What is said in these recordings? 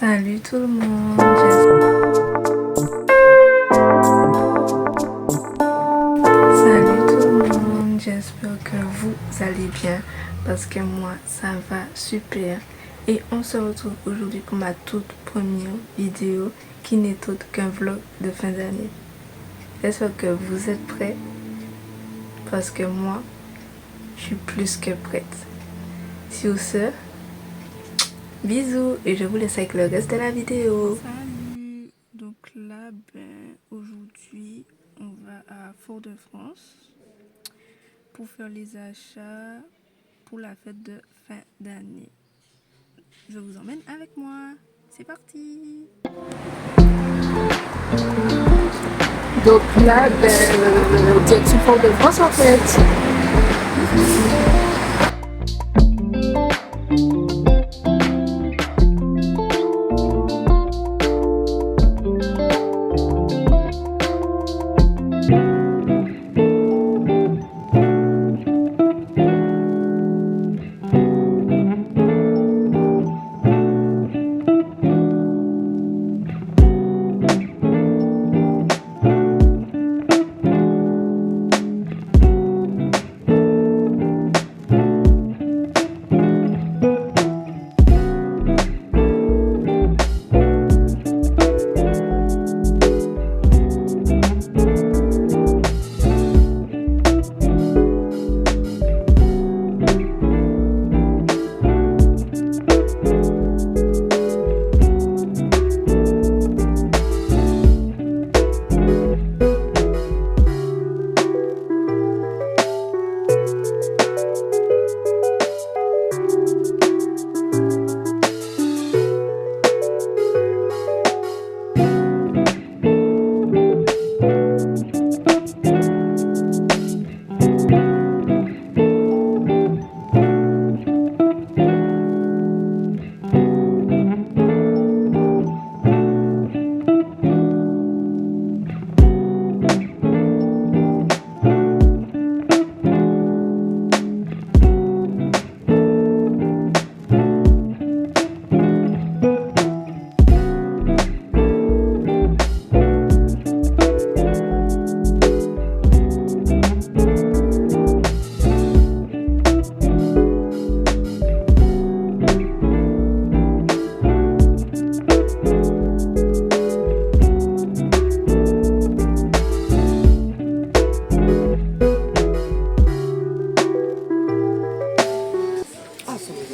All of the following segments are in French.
Salut tout le monde, j'espère que vous allez bien parce que moi ça va super. Et on se retrouve aujourd'hui pour ma toute première vidéo qui n'est autre qu'un vlog de fin d'année. J'espère que vous êtes prêts parce que moi je suis plus que prête. Sur ce, bisous et je vous laisse avec le reste de la vidéo. Salut, donc là aujourd'hui on va à Fort-de-France pour faire les achats pour la fête de fin d'année. Je vous emmène avec moi, c'est parti. Donc là direction Fort-de-France en fait.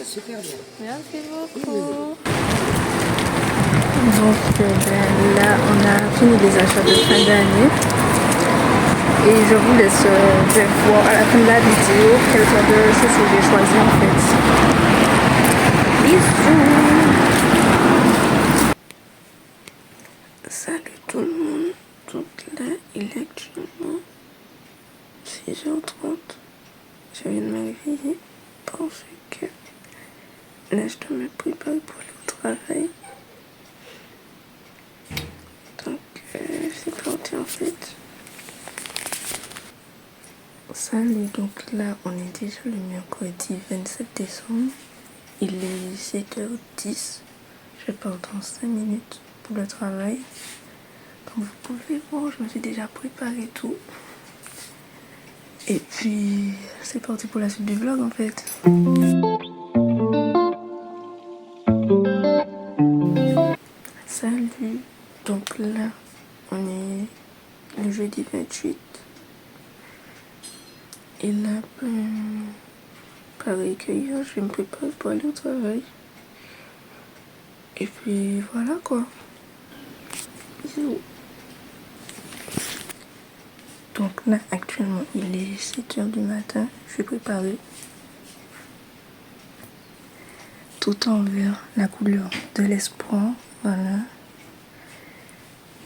Super bien. Merci beaucoup. Donc là, on a fini les achats de fin d'année. Et je vous laisse voir à la fin de la vidéo quel genre de chaussures j'ai choisi en fait. Bisous. Salut tout le monde. Donc là, il est actuellement 6h30. Je viens de me réveiller parce que là, je dois me préparer pour aller au travail. Donc, c'est parti en fait. Salut, donc là, on est déjà le mercredi 27 décembre. Il est 7h10. Je pars dans 5 minutes pour le travail. Comme vous pouvez voir, je me suis déjà préparé tout. Et puis, c'est parti pour la suite du vlog en fait. Salut, donc là on est le jeudi 28 et là pareil que hier je vais me préparer pour aller au travail et puis voilà quoi. Bisous. Donc là actuellement il est 7h du matin, je suis préparée tout en vert, la couleur de l'espoir, voilà.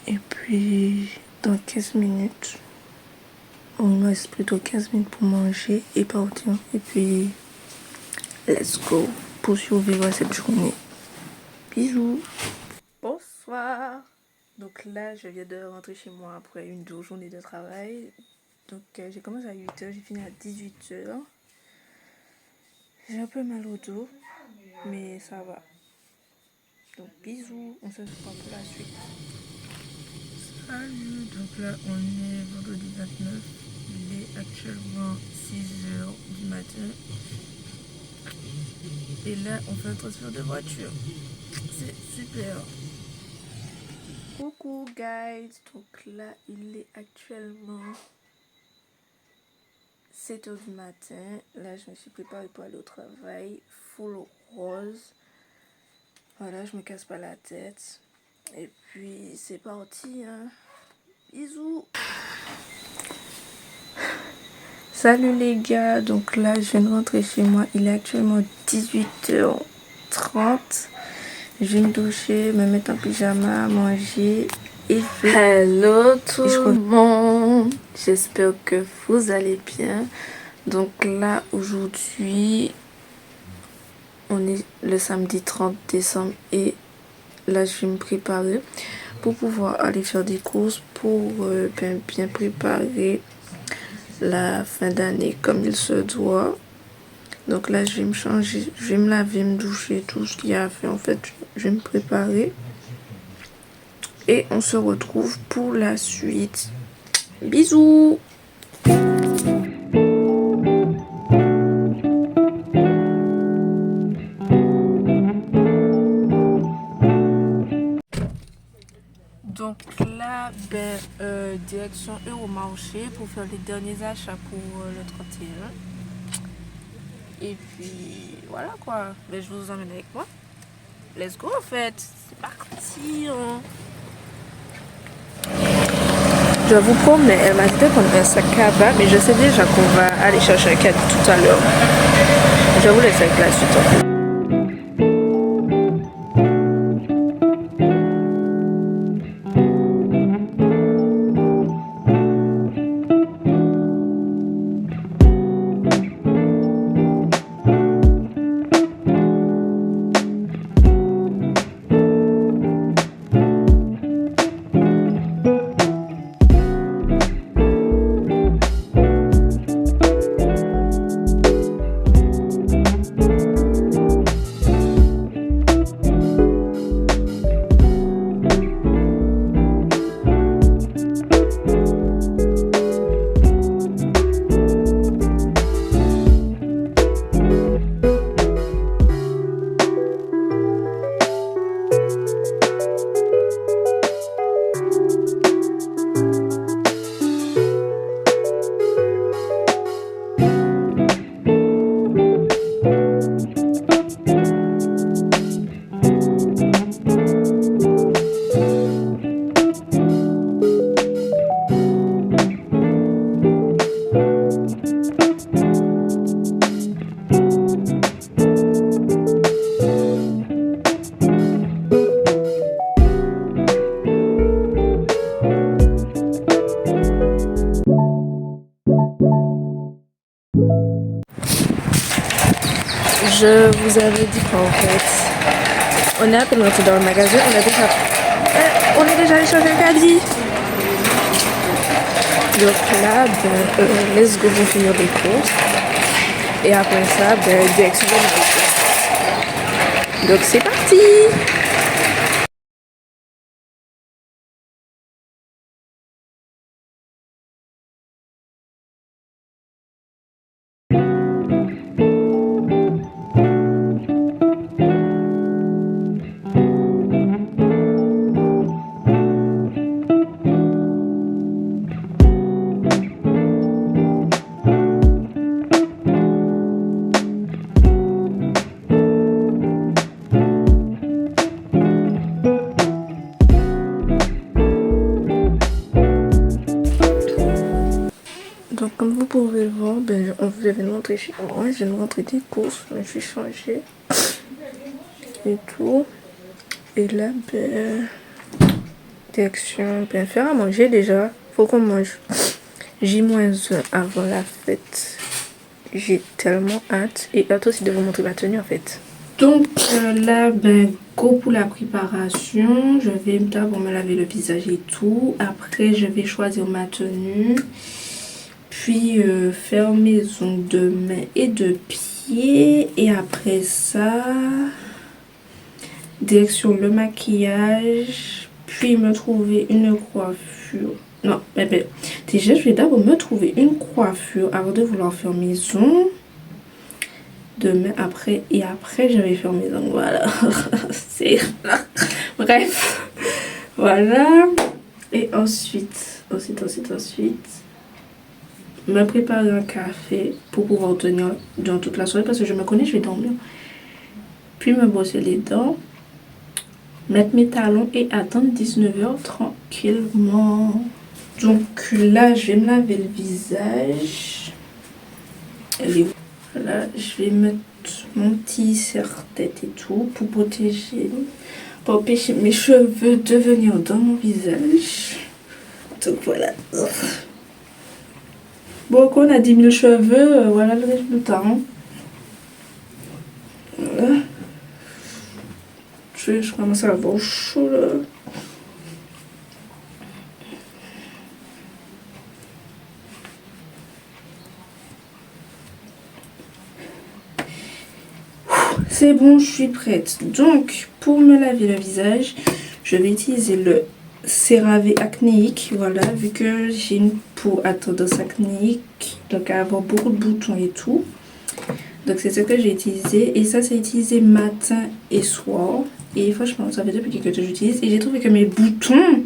Et puis dans 15 minutes, il me reste plutôt 15 minutes pour manger et partir. Et puis, let's go pour survivre cette journée. Bisous. Bonsoir. Donc là, je viens de rentrer chez moi après une dure journée de travail. Donc j'ai commencé à 8h, j'ai fini à 18h. J'ai un peu mal au dos, mais ça va. Donc bisous, on se revoit pour la suite. Salut, donc là on est vendredi 29, il est actuellement 6h du matin. Et là on fait un transfert de voiture, c'est super. Coucou guys, donc là il est actuellement 7h du matin. Là je me suis préparée pour aller au travail, full rose. Voilà, je me casse pas la tête. Et puis c'est parti, hein. Bisous. Salut les gars, donc là je viens de rentrer chez moi. Il est actuellement 18h30. Je vais me doucher, me mettre en pyjama, manger et hello tout le monde. J'espère que vous allez bien. Donc là aujourd'hui on est le samedi 30 décembre et là je vais me préparer pour pouvoir aller faire des courses pour bien préparer la fin d'année comme il se doit. Donc là je vais me changer, je vais me laver, me doucher, tout ce qu'il y a à faire en fait. Je vais me préparer et on se retrouve pour la suite. Bisous. Donc là, direction Euromarché pour faire les derniers achats pour le 31. Et puis voilà quoi, je vous emmène avec moi. Let's go en fait, c'est parti. Hein. Je vous promets, elle m'a dit de prendre un sac à bas, mais je sais déjà qu'on va aller chercher un caddie tout à l'heure. Je vous laisse avec la suite. Hein. Je vous avais dit qu'en fait, on est à peine rentré dans le magasin, on est déjà allé chercher un caddie. Donc là, let's go pour finir des courses. Et après ça, direction de la. Donc c'est parti. Donc comme vous pouvez le voir, je vais nous rentrer chez moi, je vais nous rentrer des courses, je suis changée et tout. Et là, direction, faire à manger déjà, faut qu'on mange J-1 avant la fête. J'ai tellement hâte et hâte aussi de vous montrer ma tenue en fait. Donc là, go pour la préparation. Je vais d'abord me laver le visage et tout. Après, je vais choisir ma tenue. Puis faire mes ongles de main et de pied. Et après ça, direction le maquillage, puis me trouver une coiffure. Non, mais ben, déjà je vais d'abord me trouver une coiffure avant de vouloir faire mes ongles. Demain après et après je vais faire mes ongles. Voilà. C'est bref. Voilà. Et ensuite, me préparer un café pour pouvoir tenir dans toute la soirée parce que je me connais, je vais dormir. Puis me brosser les dents, mettre mes talons et attendre 19h tranquillement. Donc là, je vais me laver le visage. Voilà, je vais mettre mon petit serre-tête et tout pour protéger, pour empêcher mes cheveux de venir dans mon visage. Donc voilà. Bon, quand on a 10 000 cheveux, voilà le résultat. Voilà. Je commence à avoir chaud là. C'est bon, je suis prête. Donc, pour me laver le visage, je vais utiliser le CeraVe acnéique. Voilà, vu que j'ai une peau à tendance acnéique, donc à avoir beaucoup de boutons et tout. Donc, c'est ce que j'ai utilisé. Et ça, c'est utilisé matin et soir. Et franchement, ça fait depuis quelques temps que j'utilise. Et j'ai trouvé que mes boutons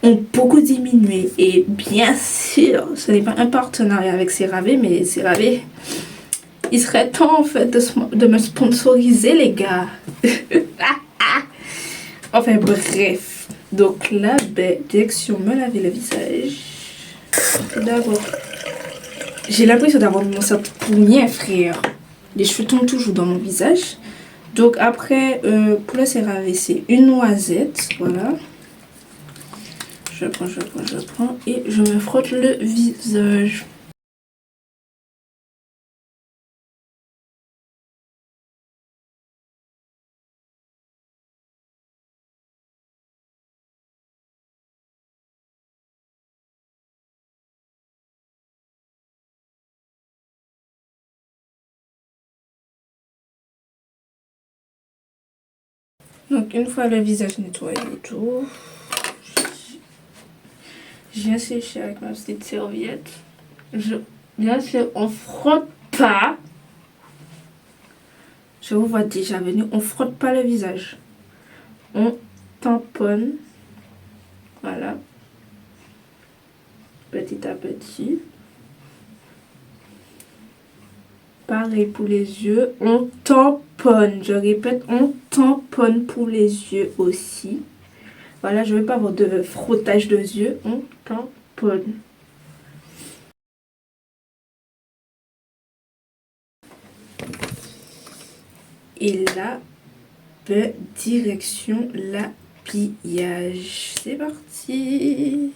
ont beaucoup diminué. Et bien sûr, ce n'est pas un partenariat avec CeraVe, mais CeraVe... Il serait temps en fait de me sponsoriser les gars. Enfin bref. Donc là, ben, direction me laver le visage. D'abord, j'ai l'impression d'avoir mon cerveau pour rien frère. Les cheveux tombent toujours dans mon visage. Donc après, pour le CeraVe, c'est une noisette. Voilà. Je prends et je me frotte le visage. Donc une fois le visage nettoyé et tout, je viens sécher avec ma petite serviette. Bien sûr, on frotte pas. Je vous vois déjà venir. On frotte pas le visage. On tamponne. Voilà. Petit à petit. Pareil pour les yeux. On tamponne. Je répète, on tamponne pour les yeux aussi. Voilà, je ne veux pas avoir de frottage de yeux. On tamponne. Et là, direction l'habillage. C'est parti.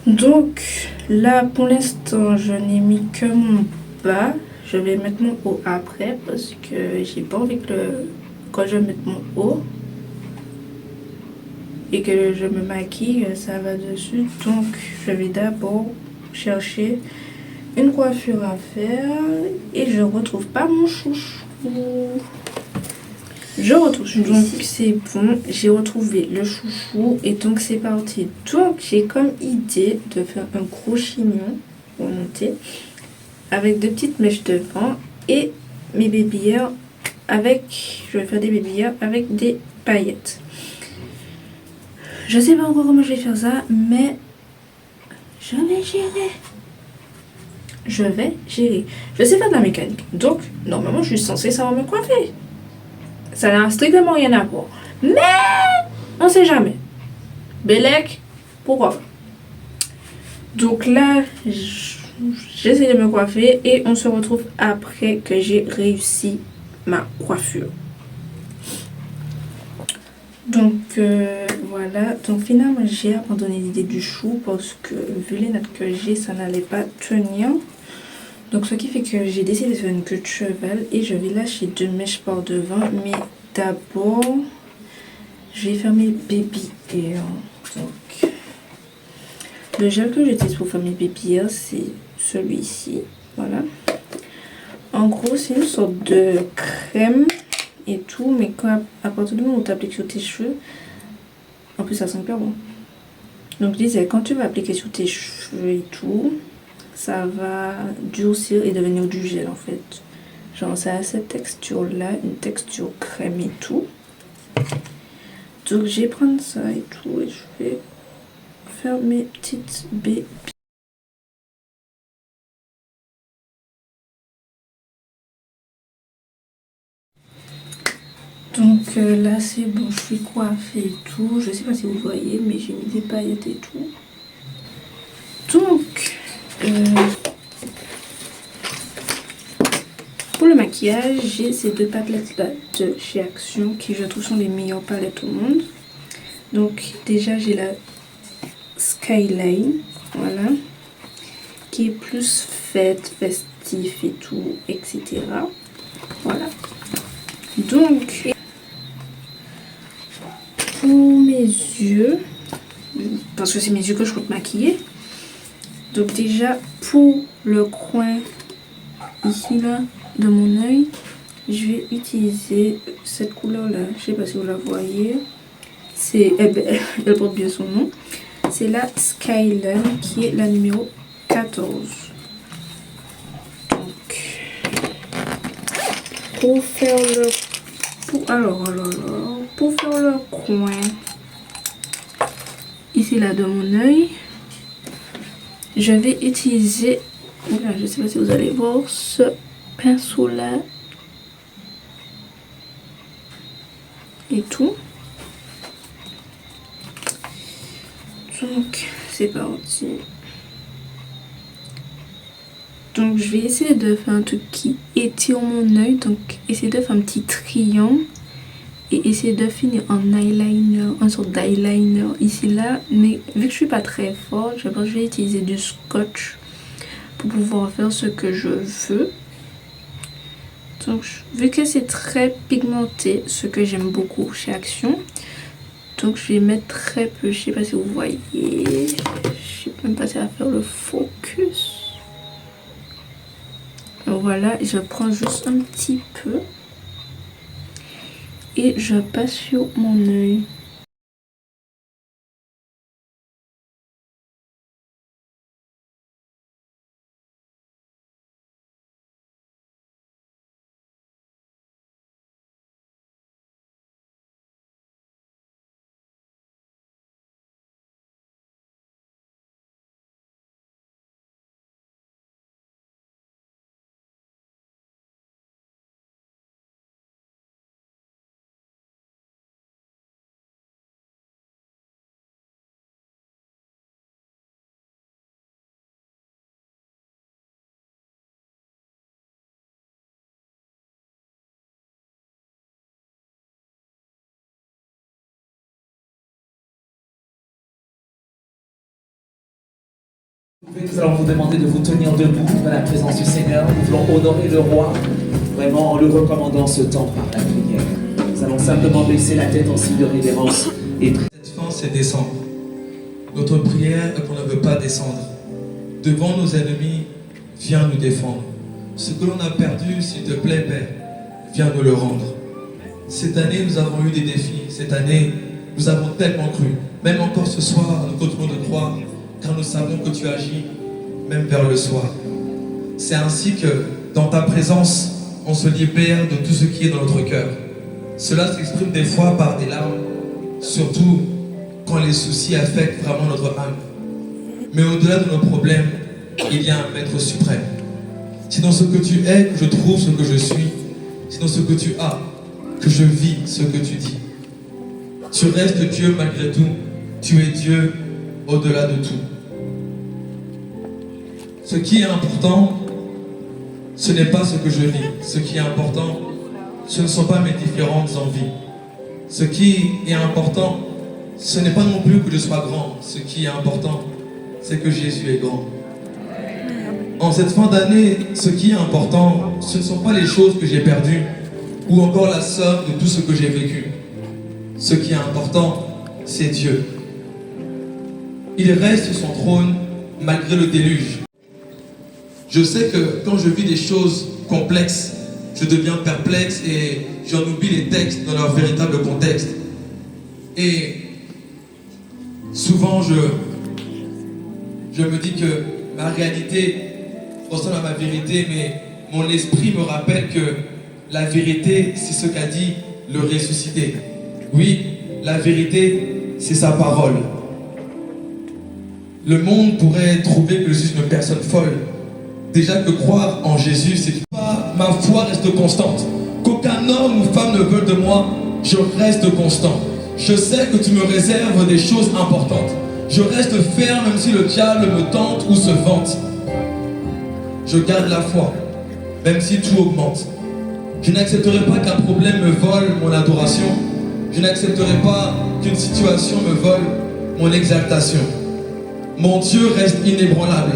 Donc là, pour l'instant, je n'ai mis que mon bas. Je vais mettre mon haut après parce que j'ai pas envie que quand je mette mon haut et que je me maquille, ça va dessus. Donc je vais d'abord chercher une coiffure à faire et je retrouve pas mon chouchou. Je retrouve, donc c'est bon, j'ai retrouvé le chouchou et donc c'est parti. Donc j'ai comme idée de faire un gros chignon pour monter avec 2 petites mèches devant et mes babilleurs avec, je vais faire des babilleurs avec des paillettes. Je sais pas encore comment je vais faire ça, mais je vais gérer. Je sais faire de la mécanique, donc normalement je suis censée savoir me coiffer. Ça n'a strictement rien à voir. Mais on sait jamais. Bélec, pourquoi pas. Donc là, j'essaie de me coiffer et on se retrouve après que j'ai réussi ma coiffure. Donc voilà, donc finalement j'ai abandonné l'idée du chou parce que vu les notes que j'ai, ça n'allait pas tenir. Donc ce qui fait que j'ai décidé de faire une queue de cheval et je vais lâcher 2 mèches par devant. Mais d'abord, je vais faire mes baby hairs. Donc le gel que j'utilise pour faire mes baby hairs, c'est celui-ci. Voilà. En gros, c'est une sorte de crème. et tout, mais quand à partir du moment où tu appliques sur tes cheveux, en plus ça sent hyper bon. Donc je disais, quand tu vas appliquer sur tes cheveux et tout, ça va durcir et devenir du gel en fait. Genre ça a cette texture là, une texture crème et tout. Donc je vais prendre ça et tout et je vais faire mes petites baies. Donc là c'est bon, je suis coiffée et tout. Je sais pas si vous voyez, mais j'ai mis des paillettes et tout. Donc pour le maquillage, j'ai ces deux palettes là de chez Action qui je trouve sont les meilleures palettes au monde. Donc déjà j'ai la Skyline, voilà, qui est plus fête, festif et tout, etc. Voilà. Donc pour mes yeux, parce que c'est mes yeux que je compte maquiller. Donc déjà pour le coin ici là de mon œil, je vais utiliser cette couleur là. Je sais pas si vous la voyez. C'est, elle porte bien son nom. C'est la Skyline qui est la numéro 14. Donc pour faire le pour faire le coin ici là de mon œil, je vais utiliser, oula, je sais pas si vous allez voir, ce pinceau là et tout. Donc c'est parti. Donc je vais essayer de faire un truc qui étire mon œil, donc essayer de faire un petit triangle et essayer de finir en eyeliner, en sorte d'eyeliner ici là. Mais vu que je suis pas très forte, je pense que je vais utiliser du scotch pour pouvoir faire ce que je veux. Donc vu que c'est très pigmenté, ce que j'aime beaucoup chez Action, donc je vais mettre très peu. Je sais pas si vous voyez, je sais même pas si ça va faire le focus. Voilà, je prends juste un petit peu et je passe sur mon œil. Nous allons vous demander de vous tenir debout dans la présence du Seigneur. Nous voulons honorer le roi, vraiment en le recommandant ce temps par la prière. Nous allons simplement baisser la tête en signe de révérence et prier. Cette fin, c'est descendre. Notre prière est qu'on ne veut pas descendre. Devant nos ennemis, viens nous défendre. Ce que l'on a perdu, s'il te plaît, Père, viens nous le rendre. Cette année, nous avons eu des défis. Cette année, nous avons tellement cru. Même encore ce soir, nous continuons de croire, car nous savons que tu agis, même vers le soir. C'est ainsi que, dans ta présence, on se libère de tout ce qui est dans notre cœur. Cela s'exprime des fois par des larmes, surtout quand les soucis affectent vraiment notre âme. Mais au-delà de nos problèmes, il y a un maître suprême. C'est dans ce que tu es que je trouve ce que je suis. C'est dans ce que tu as que je vis ce que tu dis. Tu restes Dieu malgré tout. Tu es Dieu au-delà de tout. Ce qui est important, ce n'est pas ce que je vis. Ce qui est important, ce ne sont pas mes différentes envies. Ce qui est important, ce n'est pas non plus que je sois grand. Ce qui est important, c'est que Jésus est grand. En cette fin d'année, ce qui est important, ce ne sont pas les choses que j'ai perdues ou encore la somme de tout ce que j'ai vécu. Ce qui est important, c'est Dieu. Il reste sur son trône malgré le déluge. Je sais que quand je vis des choses complexes, je deviens perplexe et j'en oublie les textes dans leur véritable contexte. Et souvent, je me dis que ma réalité ressemble à ma vérité, mais mon esprit me rappelle que la vérité, c'est ce qu'a dit le ressuscité. Oui, la vérité, c'est sa parole. Le monde pourrait trouver que je suis une personne folle. Déjà que croire en Jésus, c'est que ma foi reste constante. Qu'aucun homme ou femme ne veuille de moi, je reste constant. Je sais que tu me réserves des choses importantes. Je reste ferme même si le diable me tente ou se vante. Je garde la foi, même si tout augmente. Je n'accepterai pas qu'un problème me vole mon adoration. Je n'accepterai pas qu'une situation me vole mon exaltation. Mon Dieu reste inébranlable,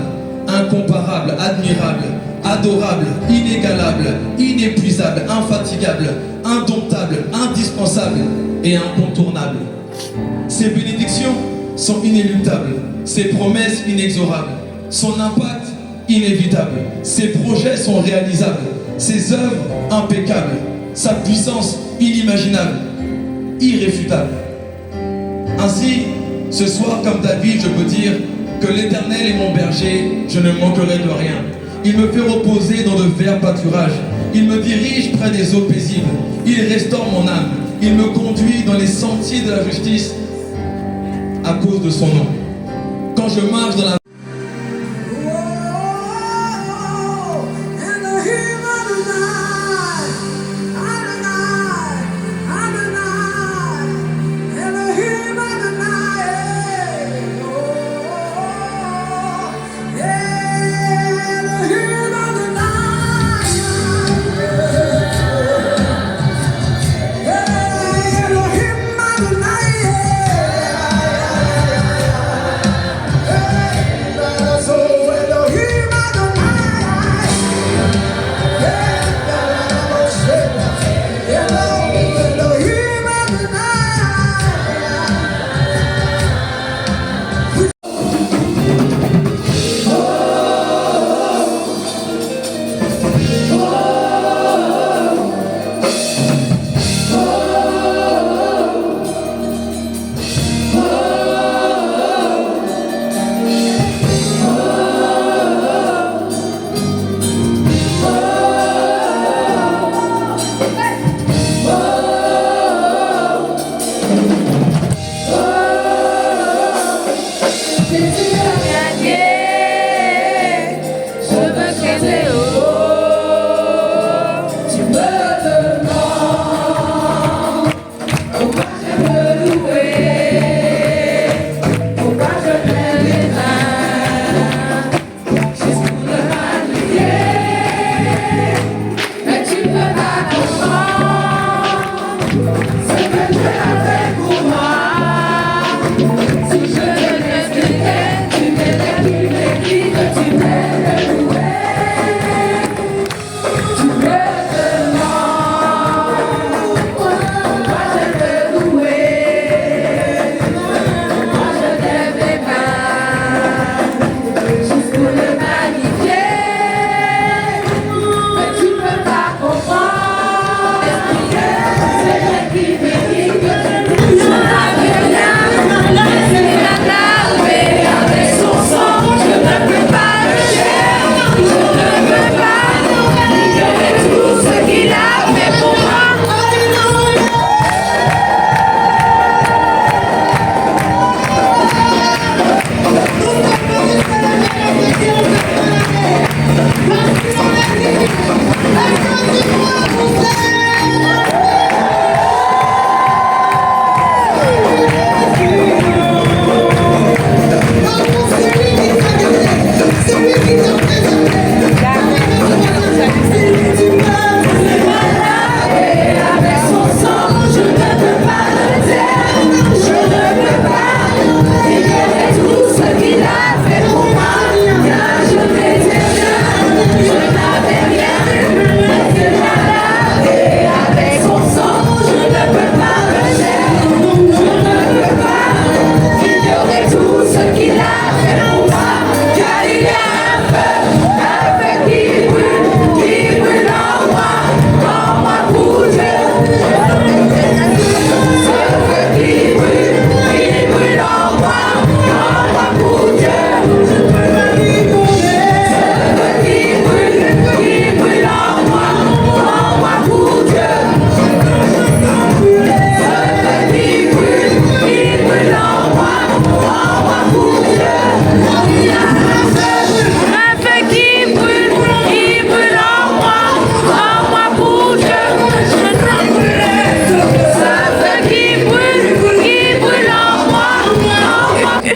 incomparable, admirable, adorable, inégalable, inépuisable, infatigable, indomptable, indispensable et incontournable. Ses bénédictions sont inéluctables, ses promesses inexorables, son impact inévitable, ses projets sont réalisables, ses œuvres impeccables, sa puissance inimaginable, irréfutable. Ainsi, ce soir, comme David, je peux dire que l'Éternel est mon berger, je ne manquerai de rien. Il me fait reposer dans de verts pâturages. Il me dirige près des eaux paisibles. Il restaure mon âme. Il me conduit dans les sentiers de la justice à cause de son nom. Quand je marche dans la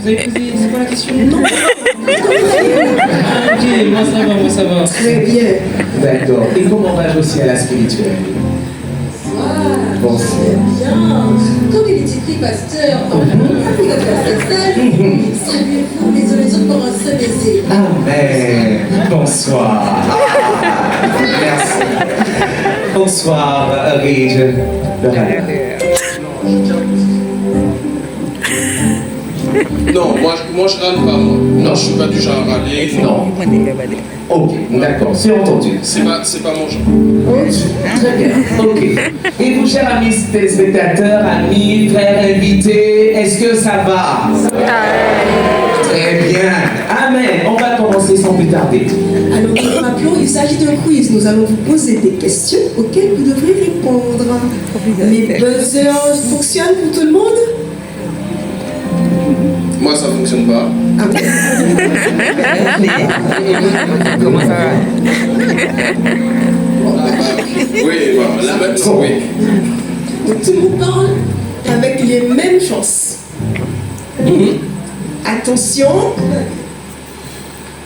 avez posé, c'est quoi la question? Non. Ok, moi ça va. Très bien. D'accord. Et comment va aussi à la spirituelle? Bonsoir. Bien. Comme il est écrit, pasteur, saluez-vous les uns les autres pour un seul baiser. Amen. Bonsoir. Merci. Bonsoir, Rige. Non, moi je râle pas, moi. Non, je suis pas du genre à râler. Non. Ok, d'accord, c'est entendu. C'est pas mon genre. Très bien, ok. Et vous, chers amis téléspectateurs, amis, frères invités, est-ce que ça va? Très bien. Amen. On va commencer sans plus tarder. Alors, nous rappelons, il s'agit d'un quiz. Nous allons vous poser des questions auxquelles vous devrez répondre. Les buzzers fonctionnent pour tout le monde? Moi, ça fonctionne pas. Ah bon? Comment ça va? Oui, voilà, là maintenant, oui. Donc, tout le monde parle avec les mêmes chances. Attention,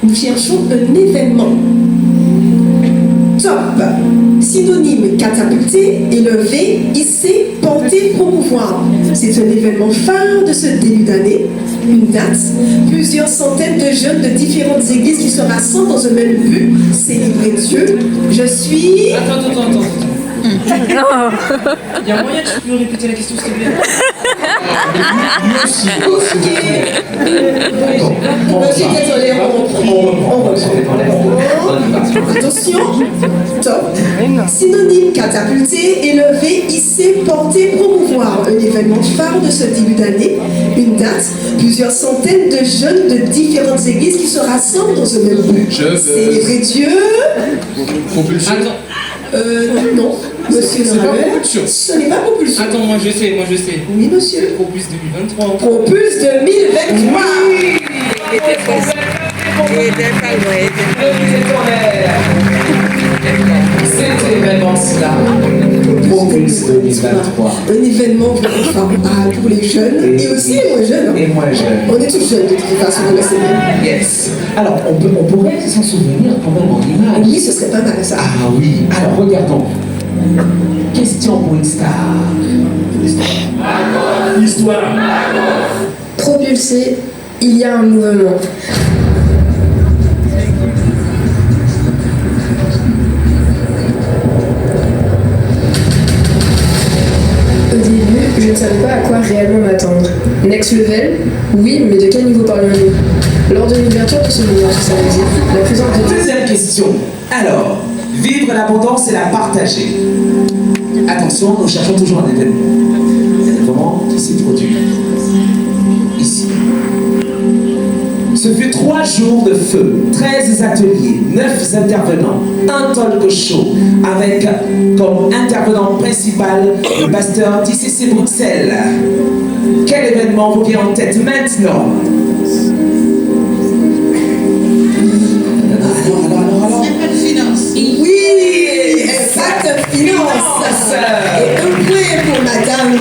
nous cherchons un événement. Top. Synonyme catapulter, élever, hisser, porter, promouvoir. C'est un événement phare de ce début d'année. Une date, plusieurs centaines de jeunes de différentes églises qui se rassemblent dans un même but, célébrer Dieu. Je suis... Attends. Il y a moyen que tu peux répéter la question, s'il te plaît? Vas-y, désolé, on reprend. Attention, top. Synonyme catapulter, élever, hisser, porter, promouvoir. Un événement phare de ce début d'année. Une date, plusieurs centaines de jeunes de différentes églises qui se rassemblent dans un même but. Célébrer Dieu. Propulsion. Non, monsieur C'est pas Noël. propulsion. Ce n'est pas propulsion. Attends, moi je sais. Oui, monsieur. Propulse 2023. Propulse 2023. Cet événement-là, Propulse 2023. Un événement vraiment phare pour les jeunes et aussi les moins jeunes. Et moins jeunes. On est tous jeunes de toute façon, on le sait bien. Yes. Alors, on pourrait s'en souvenir quand même en image. Oui, ce serait pas mal ça. Ah oui. Alors, regardons. Question pour une star. Histoire. Propulsé, il y a un mouvement. Au début, je ne savais pas à quoi réellement m'attendre. Next level? Oui, mais de quel niveau parlions-nous? Lors de l'ouverture de ce mouvement ce samedi, la présence de... Deuxième question. Alors, vivre l'abondance et la partager. Attention, nous cherchons toujours un événement. Un événement qui s'est produit ici. Ce fut 3 jours de feu, 13 ateliers, 9 intervenants, un talk show avec comme intervenant principal le pasteur d'ICC Bruxelles. Quel événement vous vient en tête maintenant? Oui, exact, finance. Et un point pour madame.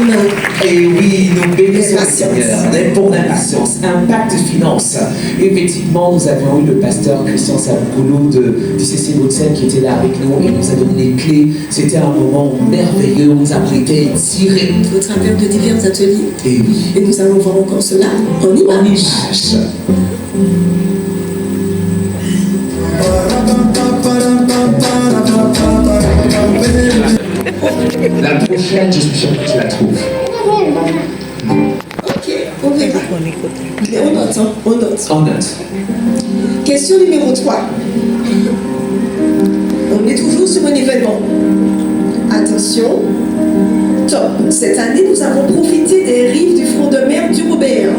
Et oui, nous bénissons le Seigneur pour l'impatience. Impact Finance. Effectivement, nous avions eu le pasteur Christian Sabukoulou de CC Bruxelles qui était là avec nous et nous a donné les clés. C'était un moment merveilleux, on nous a été tirés. Au travers de divers ateliers. Et oui, Et nous allons voir encore cela en en image. image. La prochaine, je suis sûr que tu la trouves. Ok, on verra. Mais on note, hein, on note. En note. Question numéro 3. On est toujours sur un événement. Attention. Top. Cette année, nous avons profité des rives du front de mer du Robert.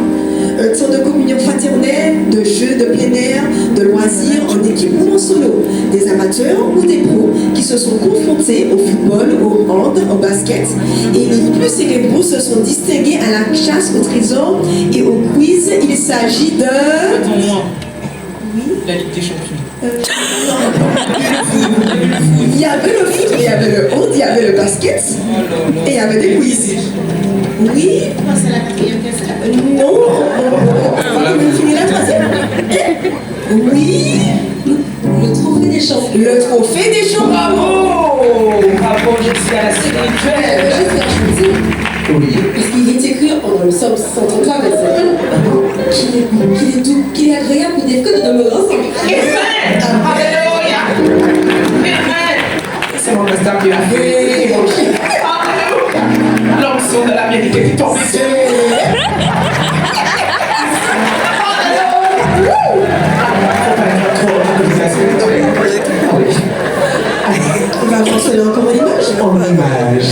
Un temps de communion fraternelle, de jeux de plein air, de loisirs en équipe ou en solo. Des amateurs ou des pros qui se sont confrontés au football, au hand, au basket. Et les plus cérébraux se sont distingués à la chasse au trésor et au quiz. Il s'agit de... Attends, moi. La Ligue des Champions. Il y avait le foot, il y avait le hand, il y avait le basket, et il y avait des quiz. Oui. C'est la quatrième question. Non, on va finir la troisième. Oui. Le trophée des champions. Le trophée des champions. Bravo, je suis à la sécurité. Oui. Parce qu'il est écrit dans le psaume 133, qu'il est agréable pour des frères de demeurer ensemble. Alléluia. C'est mon pasteur qui l'a fait. Alléluia. L'onction de la vérité qui tombe ici. On va avancer encore en image. En image.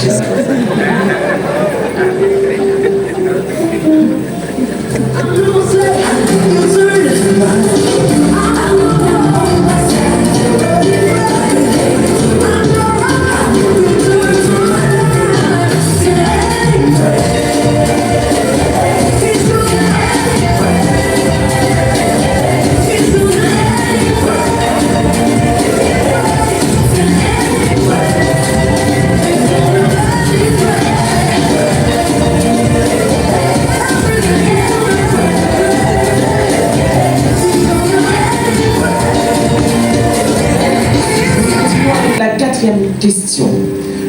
Question.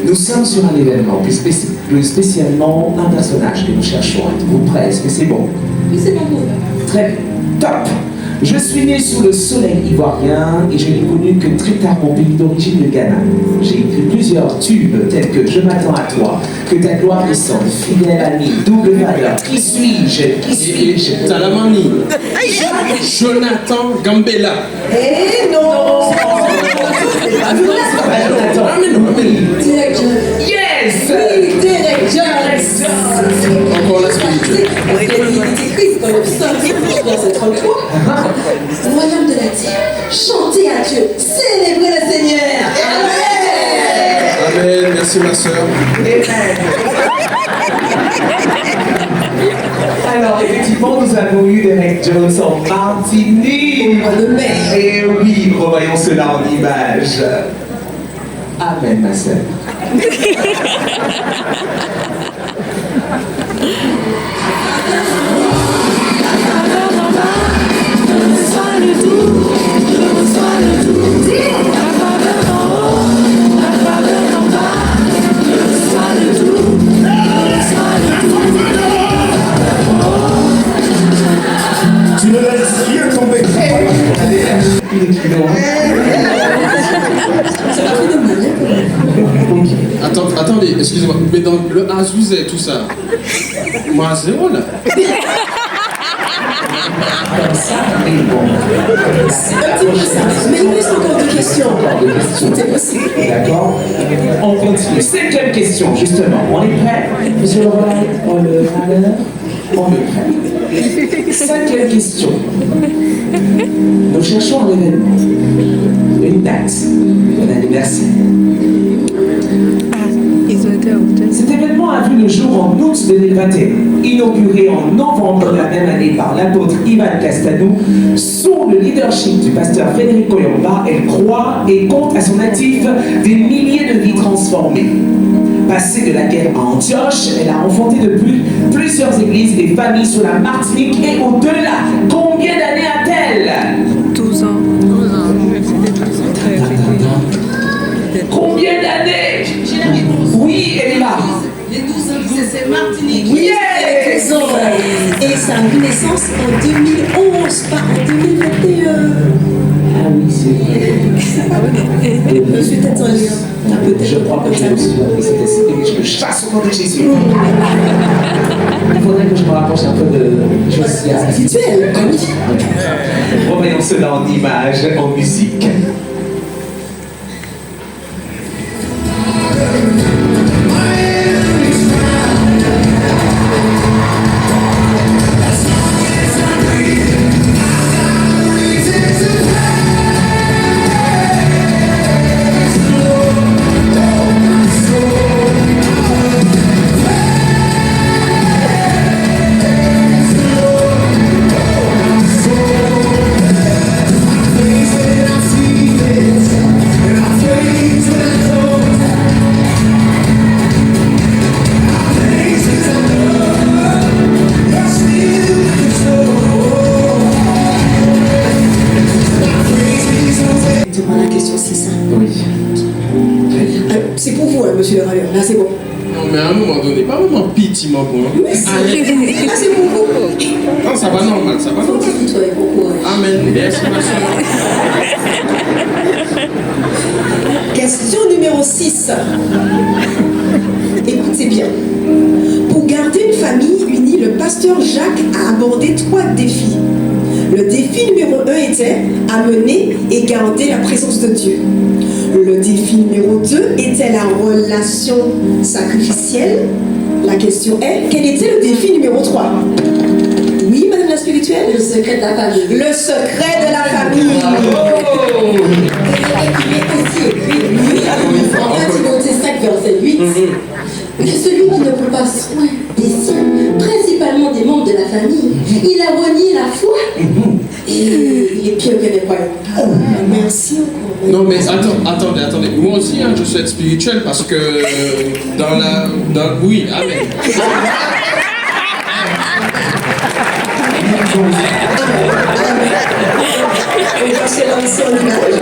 Nous sommes sur un événement, plus spécialement un personnage que nous cherchons. Êtes-vous prêts? Est-ce que c'est bon? Oui, c'est bon pour Très bien. Top. Je suis né sous le soleil ivoirien et je n'ai connu que très tard mon pays d'origine, le Ghana. J'ai écrit plusieurs tubes tels que Je m'attends à toi, Que ta gloire descende, Fidèle ami, Double valeur, Qui suis-je? Qui suis-je? Talamani. Jonathan Gambella. Eh non. Derek Jones. Yes. Oui, Derek Jones. Encore la spirituelle. il est écrit dans le psaume 33. Royaume de la terre, chantez à Dieu, célébrez le Seigneur. Amen. Amen. Merci ma soeur. Alors, effectivement, nous avons eu Derek Jones en Martinique. Au mois de mai. Et oui, revoyons cela en image. Amen, ma sœur. Tu ne laisses rien tomber. Attendez, excusez-moi, mais dans le Azouzet, tout ça, moi, zéro là. C'est un petit peu ça. Mais il reste encore deux questions. C'était possible. D'accord? On continue. Cinquième question, justement. On est prêt? Monsieur le Roland, on est prêt. Cinquième question. Nous cherchons un événement, une date, un anniversaire. Ils ont été en Cet événement a vu le jour en août 2021, inauguré en novembre de la même année par l'apôtre Ivan Castanou. Sous le leadership du pasteur Frédéric Koyomba, elle croit et compte à son actif des milliers de vies transformées. Passée de la guerre à Antioche, elle a enfanté depuis plusieurs églises et familles sur la Martinique et au-delà. Combien d'années a-t-elle? 12 ans. Combien d'années? J'ai la réponse. Oui, elle est là. Les 12 ans, c'est Martinique. Oui, c'est 12 ans. Et sa naissance en 2011, pas en 2021. Ah oui, c'est vrai. Je suis peut-être en lien. Je crois que je me suis appris cet esprit et je le chasse au nom de Jésus. Il faudrait que je me rapproche un peu de Josias. Habituel. Revoyons cela en images, en musique. effectivement bon. Là, c'est pour vous. Non, ça va normal, ça va normal. Dis-toi et bon courage. Amen. Merci, ma soeur. Question numéro 6. Écoutez bien. Pour garder une famille unie, le pasteur Jacques a abordé 3 défis. Le défi numéro 1 était amener et garder la présence de Dieu. Le défi numéro 2 était la relation sacrificielle. La question est, quel était le défi numéro 3? Oui, madame la spirituelle? Le secret de la famille. Le secret de la famille. Il est aussi écrit, lui, en 1 Timothée 5, verset 8, que celui qui ne prend pas soin des siens, principalement des membres de la famille, il a renié la foi. Et il est pire que les croyants. Merci encore. Non mais attendez. Moi aussi hein, je suis spirituel parce que oui, amen. On va se lancer en image.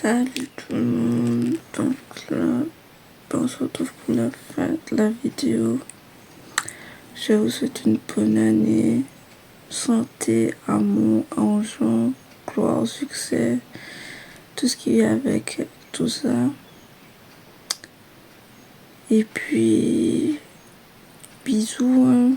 Salut tout le monde, donc là, on se retrouve pour la fin de la vidéo. Je vous souhaite une bonne année, santé, amour, argent, gloire, succès, tout ce qui vient avec tout ça. Et puis, bisous, hein.